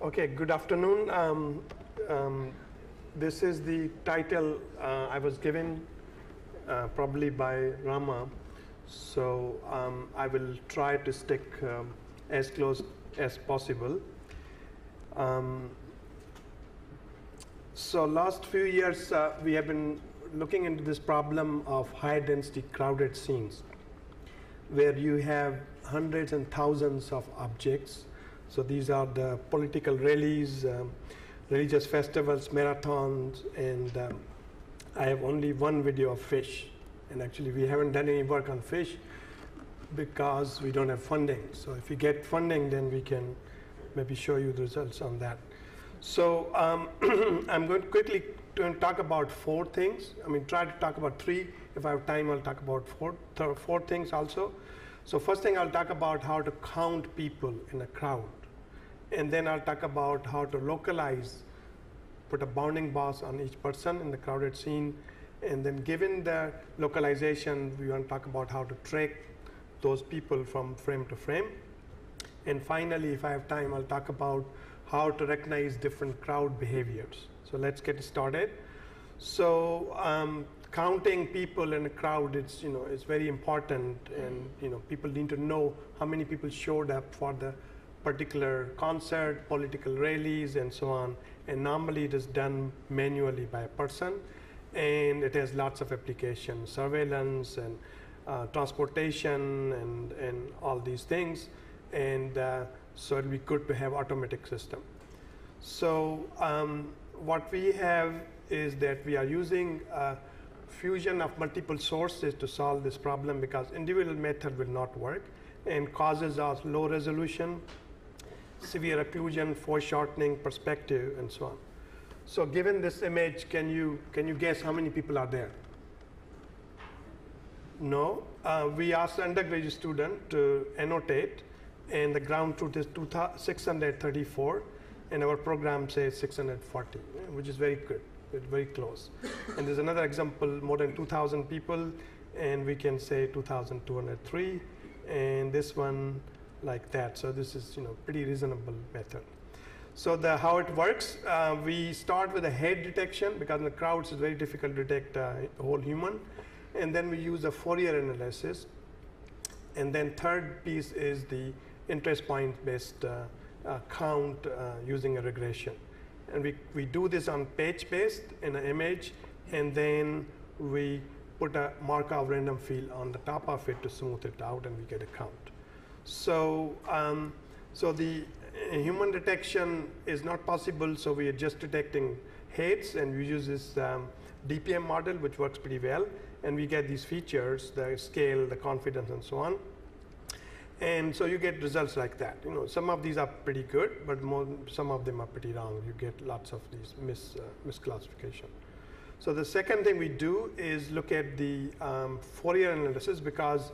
Okay, good afternoon. This is the title I was given probably by Rama. So I will try to stick as close as possible. So last few years we have been looking into this problem of high density crowded scenes where you have hundreds and thousands of objects. So these are the political rallies, religious festivals, marathons, and I have only one video of fish. And actually we haven't done any work on fish because we don't have funding. So if we get funding, then we can maybe show you the results on that. So I'm going to quickly talk about four things. I mean, try to talk about three. If I have time, I'll talk about four things also. So first thing, I'll talk about how to count people in a crowd. And then I'll talk about how to localize, put a bounding box on each person in the crowded scene. And then given the localization, we want to talk about how to track those people from frame to frame. And finally, if I have time, I'll talk about how to recognize different crowd behaviors. So let's get started. So counting people in a crowd, it's very important, and people need to know how many people showed up for the particular concert, political rallies, and so on. And normally it is done manually by a person, and it has lots of applications, surveillance and transportation and all these things. And so it'll be good to have automatic system. So what we have is that we are using fusion of multiple sources to solve this problem, because individual method will not work and causes us low resolution, severe occlusion, foreshortening, perspective, and so on. So given this image, can you guess how many people are there? No. We asked undergraduate student to annotate, and the ground truth is 634, and our program says 640, which is very good. It's very close. And there's another example, more than 2,000 people, and we can say 2,203, and this one like that. So this is pretty reasonable method. So how it works, we start with a head detection, because in the crowds it's very difficult to detect a whole human, and then we use a Fourier analysis. And then third piece is the interest point based count using a regression. And we do this on page based in an image, and then we put a Markov random field on the top of it to smooth it out, and we get a count. So so the human detection is not possible, so we are just detecting heads, and we use this DPM model, which works pretty well, and we get these features, the scale, the confidence, and so on. And so you get results like that. Some of these are pretty good, but some of them are pretty wrong. You get lots of these misclassification. So the second thing we do is look at the Fourier analysis, because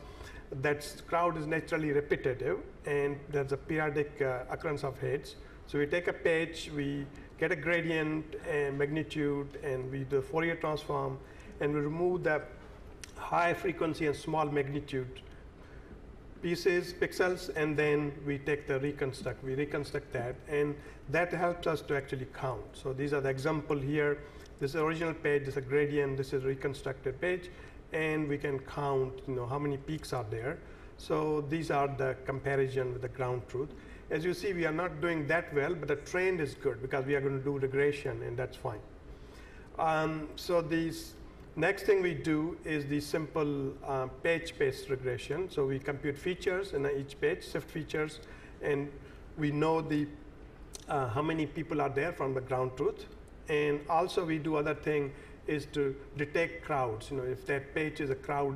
that crowd is naturally repetitive, and there's a periodic occurrence of heads. So we take a page, we get a gradient and magnitude, and we do a Fourier transform, and we remove the high frequency and small magnitude pieces, pixels, and then we take the reconstruct. We reconstruct that, and that helps us to actually count. So these are the example here. This is the original page, this is a gradient, this is a reconstructed page, and we can count how many peaks are there. So these are the comparison with the ground truth. As you see, we are not doing that well, but the trend is good, because we are going to do regression, and that's fine. So these next thing we do is the simple page-based regression. So we compute features in each page, shift features, and we know the how many people are there from the ground truth. And also we do other thing is to detect crowds. If that page is a crowd,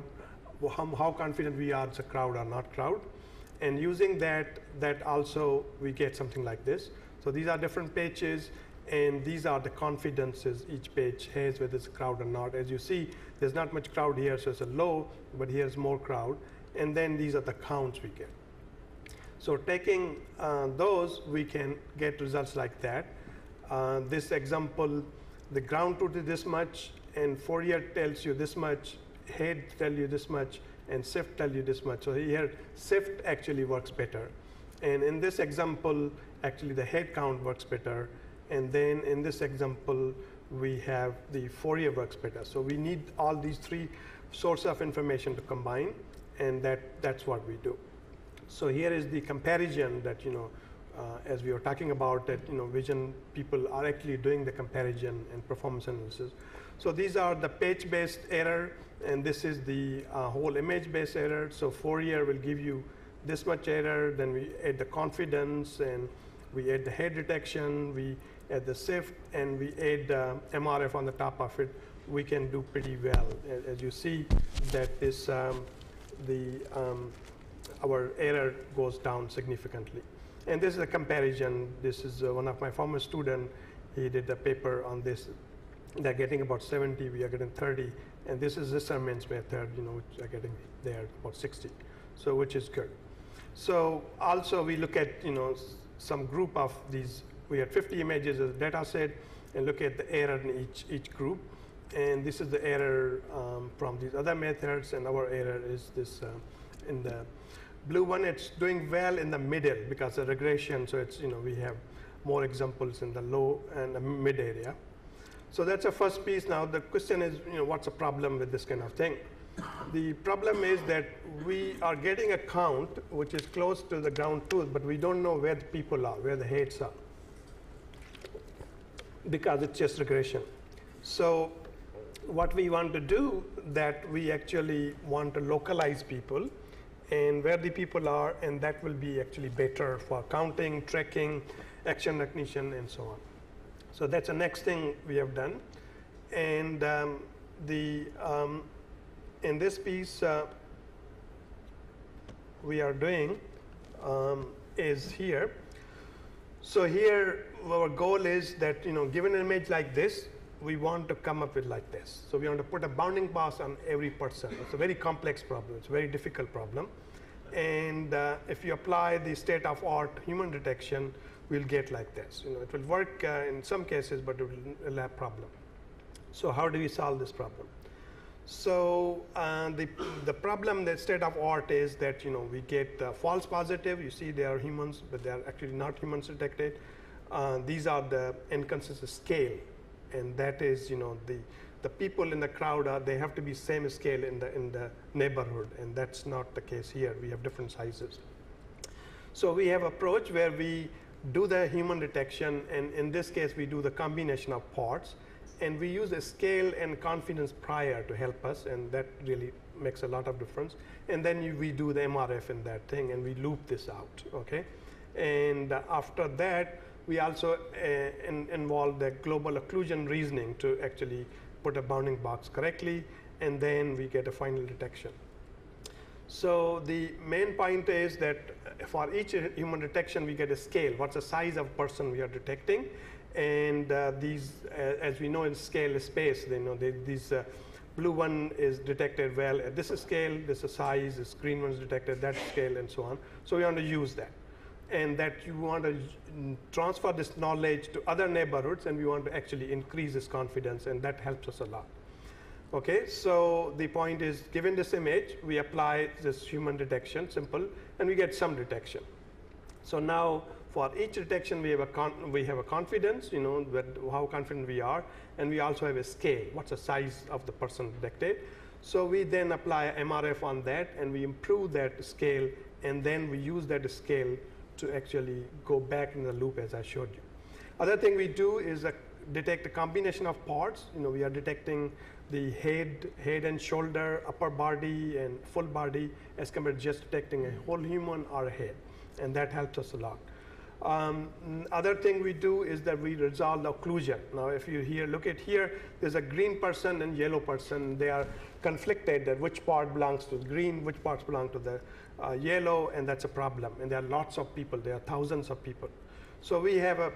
how confident we are it's a crowd or not crowd. And using that also we get something like this. So these are different pages, and these are the confidences each page has, whether it's a crowd or not. As you see, there's not much crowd here, so it's a low, but here's more crowd. And then these are the counts we get. So taking those, we can get results like that. This example, the ground truth is this much, and Fourier tells you this much, head tell you this much, and shift tell you this much. So here, shift actually works better. And in this example, actually the head count works better. And then in this example, we have the Fourier works better. So we need all these three sources of information to combine, and that's what we do. So here is the comparison that, as we were talking about, that vision people are actually doing the comparison and performance analysis. So these are the page-based error, and this is the whole image-based error. So Fourier will give you this much error, then we add the confidence, and we add the head detection, we add the shift, and we add MRF on the top of it. We can do pretty well. As you see that this, our error goes down significantly. And this is a comparison. This is one of my former students. He did a paper on this. They're getting about 70, we are getting 30. And this is Zimmerman's method, which are getting there about 60. So which is good. So also we look at, some group of these. We had 50 images as a data set, and look at the error in each group. And this is the error from these other methods, and our error is this in the blue one. It's doing well in the middle because of regression. So it's, we have more examples in the low and the mid area. So that's the first piece. Now the question is, what's the problem with this kind of thing? The problem is that we are getting a count which is close to the ground truth, but we don't know where the people are, where the heads are, because it's just regression. So what we want to do, that we actually want to localize people and where the people are, and that will be actually better for counting, tracking, action recognition, and so on. So that's the next thing we have done. And in this piece we are doing is here. So here our goal is that, given an image like this, we want to come up with like this. So we want to put a bounding box on every person. It's a very complex problem. It's a very difficult problem. And if you apply the state-of-art human detection, we'll get like this. It will work in some cases, but it will have problem. So how do we solve this problem? So the problem, the state-of-art is that, we get false positive. You see they are humans, but they are actually not humans detected. These are the inconsistent scale. And that is, the people in the crowd they have to be same scale in the neighborhood, and that's not the case here. We have different sizes. So we have approach where we do the human detection, and in this case we do the combination of parts, and we use a scale and confidence prior to help us, and that really makes a lot of difference. And then we do the MRF in that thing, and we loop this out, okay? And after that, we also involve the global occlusion reasoning to actually put a bounding box correctly, and then we get a final detection. So the main point is that for each human detection, we get a scale. What's the size of person we are detecting? And these, as we know in scale space, these blue one is detected well at this scale, this is size, this green one is detected that scale, and so on. So we want to use that. And that you want to transfer this knowledge to other neighborhoods, and we want to actually increase this confidence, and that helps us a lot. Okay, so the point is, given this image, we apply this human detection, simple, and we get some detection. So now, for each detection, we have a confidence, how confident we are, and we also have a scale. What's the size of the person detected? So we then apply MRF on that, and we improve that scale, and then we use that scale to actually go back in the loop, as I showed you. Other thing we do is detect a combination of parts. We are detecting the head and shoulder, upper body, and full body, as compared to just detecting a whole human or a head, and that helps us a lot. Other thing we do is that we resolve the occlusion. Now, if you look at here, there's a green person and yellow person. They are conflicted that which part belongs to the green, which parts belong to the yellow, and that's a problem. And there are lots of people. There are thousands of people. So we have a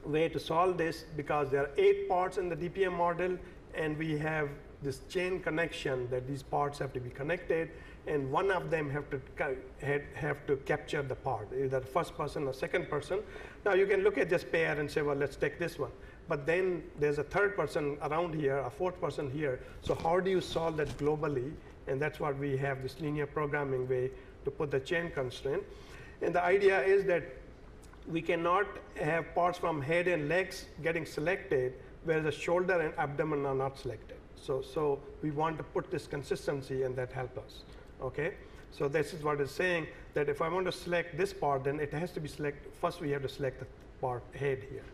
way to solve this, because there are 8 parts in the DPM model, and we have this chain connection that these parts have to be connected, and one of them have to capture the part, either the first person or second person. Now you can look at this pair and say, well, let's take this one. But then there's a third person around here, a fourth person here. So how do you solve that globally? And that's what we have, this linear programming way to put the chain constraint. And the idea is that we cannot have parts from head and legs getting selected where the shoulder and abdomen are not selected. So we want to put this consistency, and that helps us. Okay, so this is what it's saying, that if I want to select this part, then it has to be selected. First, we have to select the part head here.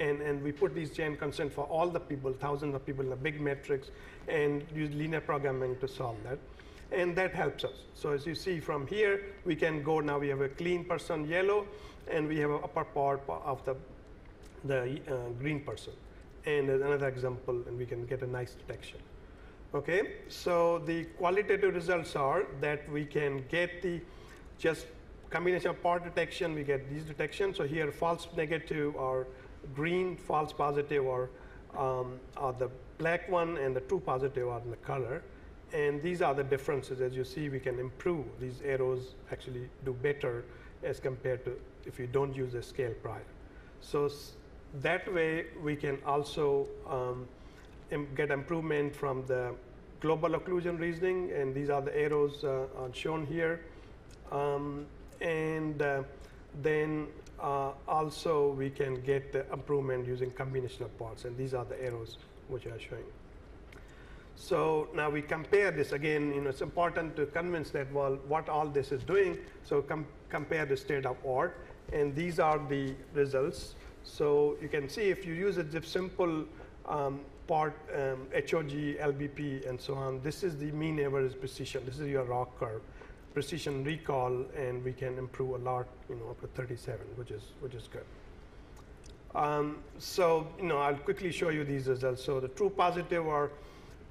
And we put these chain constraints for all the people, thousands of people in a big matrix, and use linear programming to solve that. And that helps us. So as you see from here, we can go now. We have a clean person, yellow, and we have an upper part of the green person. And there's another example, and we can get a nice detection. Okay, so the qualitative results are that we can get the just combination of part detection. We get these detections. So here, false negative or green, false positive are the black one, and the true positive are in the color. And these are the differences. As you see, we can improve. These arrows actually do better as compared to if you don't use a scale prior. So that way, we can also get improvement from the global occlusion reasoning, and these are the arrows shown here. Then also we can get the improvement using combination of parts, and these are the arrows which I are showing. So now we compare this again. It's important to convince that, well, what all this is doing. So compare the state of art, and these are the results. So you can see if you use a simple part, HOG, LBP, and so on, this is the mean average precision. This is your ROC curve, precision recall, and we can improve a lot, up to 37, which is good. So I'll quickly show you these results. So the true positive are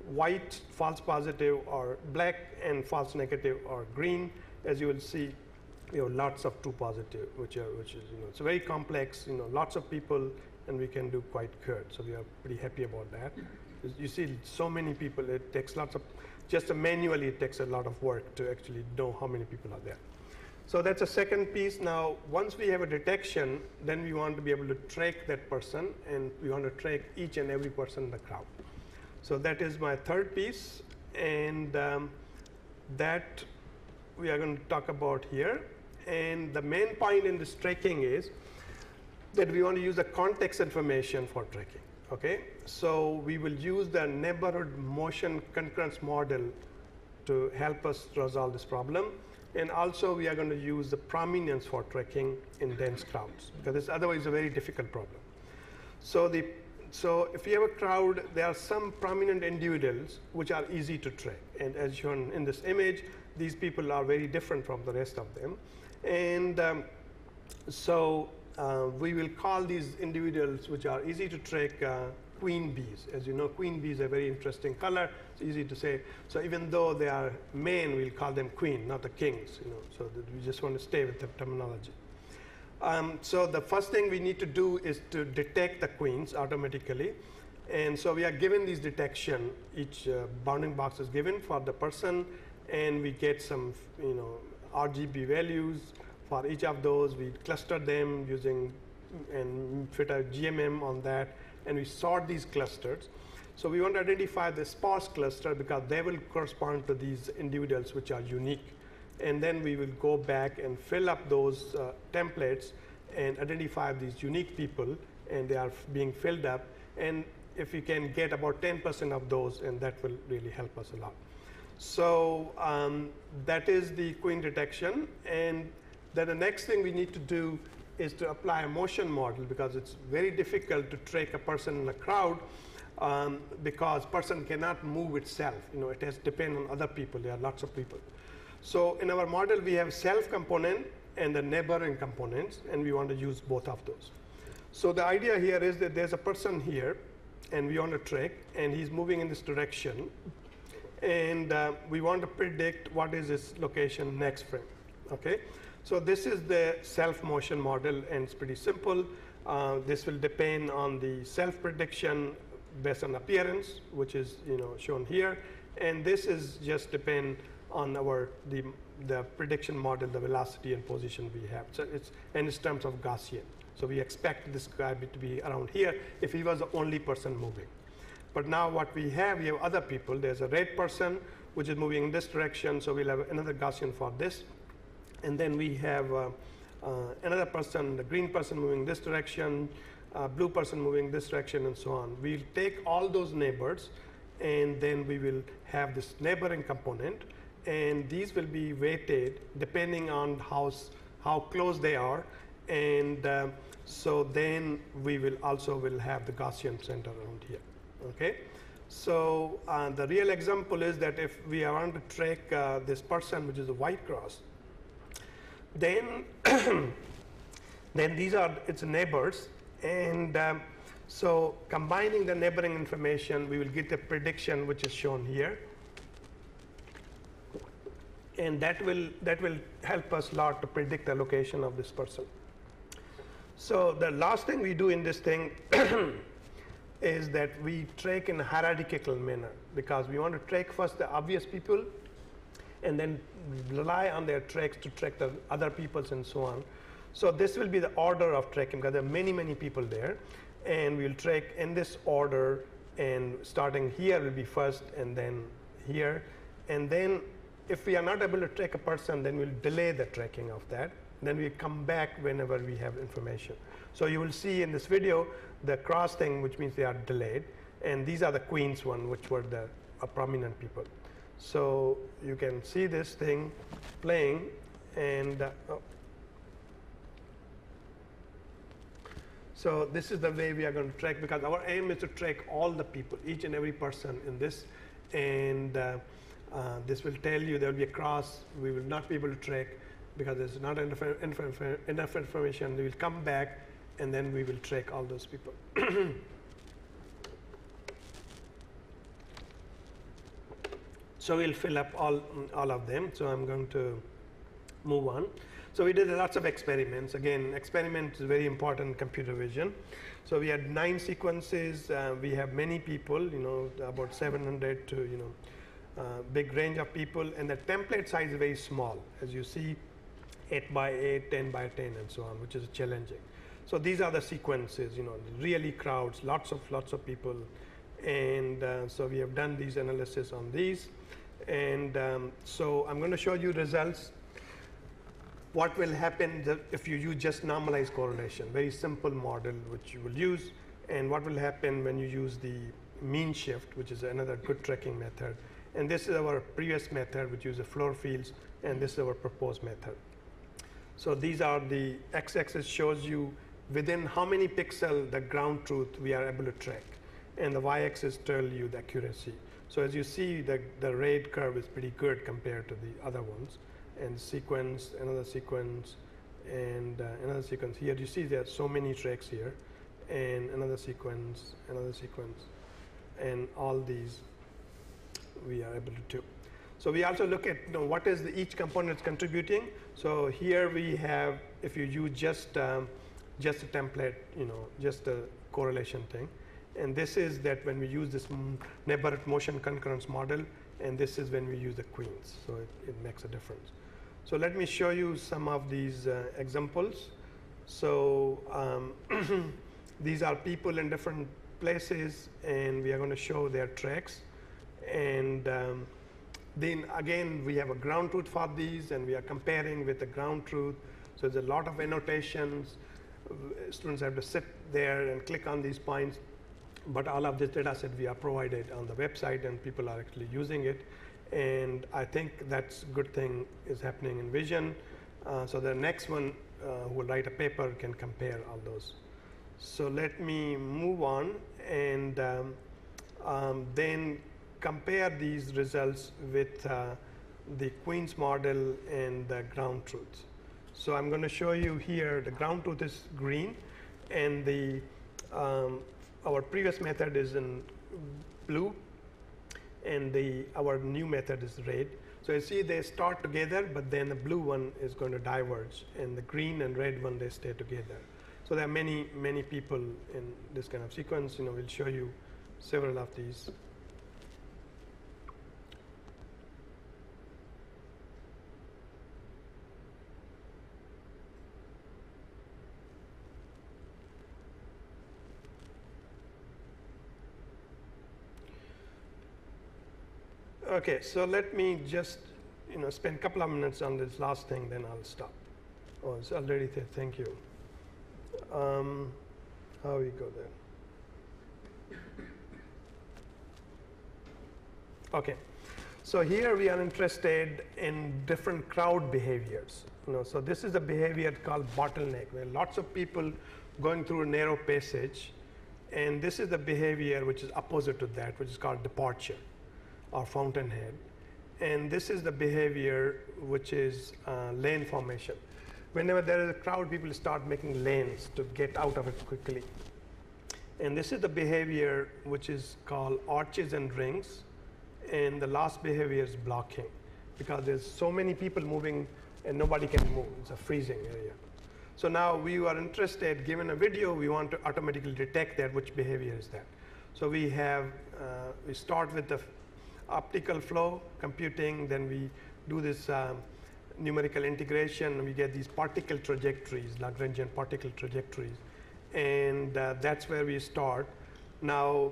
white, false positive are black, and false negative are green. As you will see, we have lots of true positive, which is it's very complex. Lots of people, and we can do quite good. So we are pretty happy about that. You see, so many people. It takes lots of just manually. It takes a lot of work to actually know how many people are there. So that's a second piece. Now, once we have a detection, then we want to be able to track that person, and we want to track each and every person in the crowd. So that is my third piece, and that we are going to talk about here. And the main point in this tracking is that we want to use the context information for tracking. Okay, so we will use the neighborhood motion concurrence model to help us resolve this problem. And also, we are going to use the prominence for tracking in dense crowds, because it's otherwise a very difficult problem. So if you have a crowd, there are some prominent individuals which are easy to track. And as shown in this image, these people are very different from the rest of them. And we will call these individuals which are easy to track queen bees. As you know, queen bees are a very interesting color. It's easy to say. So even though they are men, we'll call them queen, not the kings. So that we just want to stay with the terminology. So the first thing we need to do is to detect the queens automatically. And so we are given these detection. Each bounding box is given for the person, and we get some RGB values for each of those. We cluster them using and fit a GMM on that, and we sort these clusters. So we want to identify the sparse cluster because they will correspond to these individuals which are unique. And then we will go back and fill up those templates and identify these unique people, and they are being filled up. And if we can get about 10% of those, and that will really help us a lot. So that is the queen detection. And then the next thing we need to do is to apply a motion model, because it's very difficult to track a person in a crowd because person cannot move itself. It has to depend on other people. There are lots of people. So in our model, we have self component and the neighboring components, and we want to use both of those. So the idea here is that there's a person here, and we want to track, and he's moving in this direction. And we want to predict what is his location next frame. Okay, so this is the self motion model, and it's pretty simple. This will depend on the self prediction based on appearance, which is shown here, and this is just depend on the prediction model, the velocity and position we have. So it's in terms of Gaussian. So we expect this guy to be around here if he was the only person moving. But now what we have other people. There's a red person which is moving in this direction, so we'll have another Gaussian for this. And then we have another person, the green person moving this direction, blue person moving this direction, and so on. We'll take all those neighbors, and then we will have this neighboring component, and these will be weighted depending on how close they are, and so then we will also have the Gaussian center around here. Okay, so the real example is that if we want to track this person, which is a white cross, then then these are its neighbors, and so combining the neighboring information, we will get a prediction which is shown here, and that will help us a lot to predict the location of this person. So the last thing we do in this thing is that we track in a hierarchical manner, because we want to track first the obvious people and then rely on their tracks to track the other peoples and so on. So this will be the order of tracking, because there are many people there, and we'll track in this order, and starting here will be first, and then here, and then if we are not able to track a person, then we'll delay the tracking of that. Then we come back whenever we have information. So you will see in this video the cross thing, which means they are delayed, and these are the queens one, which were the prominent people. So you can see this thing playing, and so this is the way we are going to track, because our aim is to track all the people, each and every person in this, and this will tell you there will be a cross. We will not be able to track because there's not enough information. We will come back, and then we will track all those people. So we'll fill up all of them. So I'm going to move on. So we did lots of experiments. Again, experiment is very important in computer vision. So we had 9 sequences. We have many people, about 700 to, big range of people. And the template size is very small. As you see, 8 by 8, 10 by 10, and so on, which is challenging. So these are the sequences, really crowds, lots of people. And so we have done these analysis on these. And so I'm going to show you results. What will happen if you use just normalized correlation, very simple model which you will use, and what will happen when you use the mean shift, which is another good tracking method. And this is our previous method, which uses floor fields, and this is our proposed method. So these are the x-axis shows you within how many pixels the ground truth we are able to track, and the y-axis tell you the accuracy. So as you see, the red curve is pretty good compared to the other ones. And sequence, another sequence, and another sequence. Here you see there are so many tracks here, and another sequence, and all these we are able to do. So we also look at what is each component contributing. So here we have, if you use just a template, just a correlation thing, and this is that when we use this neighborhood motion concurrence model, and this is when we use the queens. So it makes a difference. So let me show you some of these examples. So these are people in different places, and we are going to show their tracks. And then again, we have a ground truth for these, and we are comparing with the ground truth. So there's a lot of annotations. Students have to sit there and click on these points. But all of this data set we are provided on the website, and people are actually using it. And I think that's a good thing is happening in vision. So the next one who will write a paper can compare all those. So let me move on, and then compare these results with the Queen's model and the ground truth. So I'm going to show you here the ground truth is green, and the our previous method is in blue, and our new method is red. So you see they start together, but then the blue one is going to diverge, and the green and red one, they stay together. So there are many people in this kind of sequence. We'll show you several of these. Okay, so let me just spend a couple of minutes on this last thing, then I'll stop. Oh, it's already there. Thank you. How we go there? Okay. So here we are interested in different crowd behaviors. So this is a behavior called bottleneck, where lots of people going through a narrow passage, and this is the behavior which is opposite to that, which is called departure or fountainhead. And this is the behavior which is lane formation. Whenever there is a crowd, people start making lanes to get out of it quickly. And this is the behavior which is called arches and rings. And the last behavior is blocking, because there's so many people moving and nobody can move. It's a freezing area. So now we are interested, given a video, we want to automatically detect that which behavior is that. So we have, we start with the optical flow computing, then we do this numerical integration, we get these particle trajectories, Lagrangian particle trajectories, and that's where we start. Now,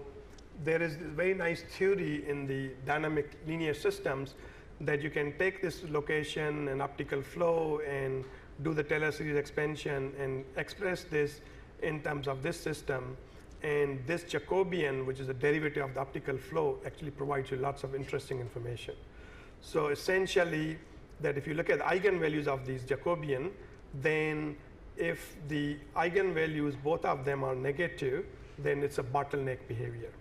there is this very nice theory in the dynamic linear systems that you can take this location and optical flow and do the Taylor series expansion and express this in terms of this system. And this Jacobian, which is a derivative of the optical flow, actually provides you lots of interesting information. So essentially, that if you look at the eigenvalues of these Jacobian, then if the eigenvalues, both of them are negative, then it's a bottleneck behavior.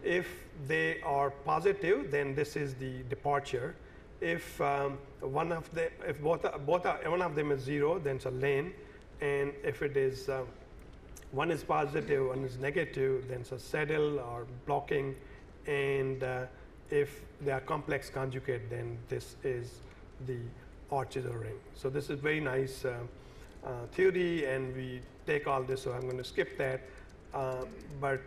If they are positive, then this is the departure. If one of them is 0, then it's a lane. And if it is one is positive, one is negative, then it's a saddle or blocking. And if they are complex conjugate, then this is the arches or ring. So this is very nice theory, and we take all this. So I'm going to skip that. But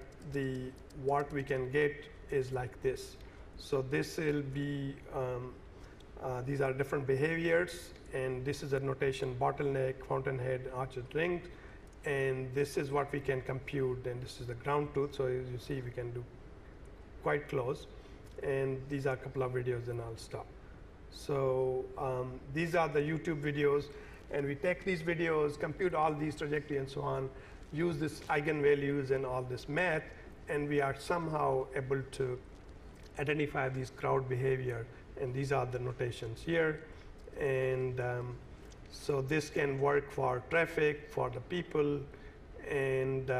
what we can get is like this. So this will be, these are different behaviors, and this is a notation: bottleneck, fountainhead, arches, ring, and this is what we can compute, and this is the ground truth. So as you see, we can do quite close, and these are a couple of videos, and I'll stop. So these are the YouTube videos, and we take these videos, compute all these trajectories and so on, use this eigenvalues and all this math, and we are somehow able to identify these crowd behavior, and these are the notations here. And so this can work for traffic, for the people, and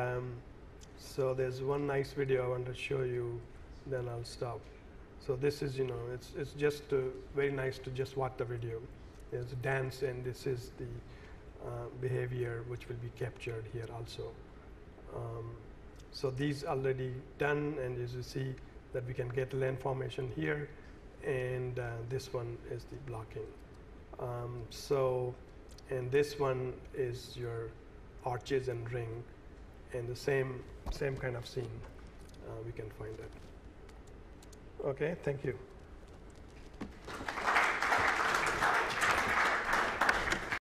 so there's one nice video I want to show you, then I'll stop. So this is, it's just very nice to just watch the video. There's a dance, and this is the behavior which will be captured here also. So these already done, and as you see that we can get lane formation here, and this one is the blocking. And this one is your arches and ring, and the same kind of scene we can find it. Okay, thank you.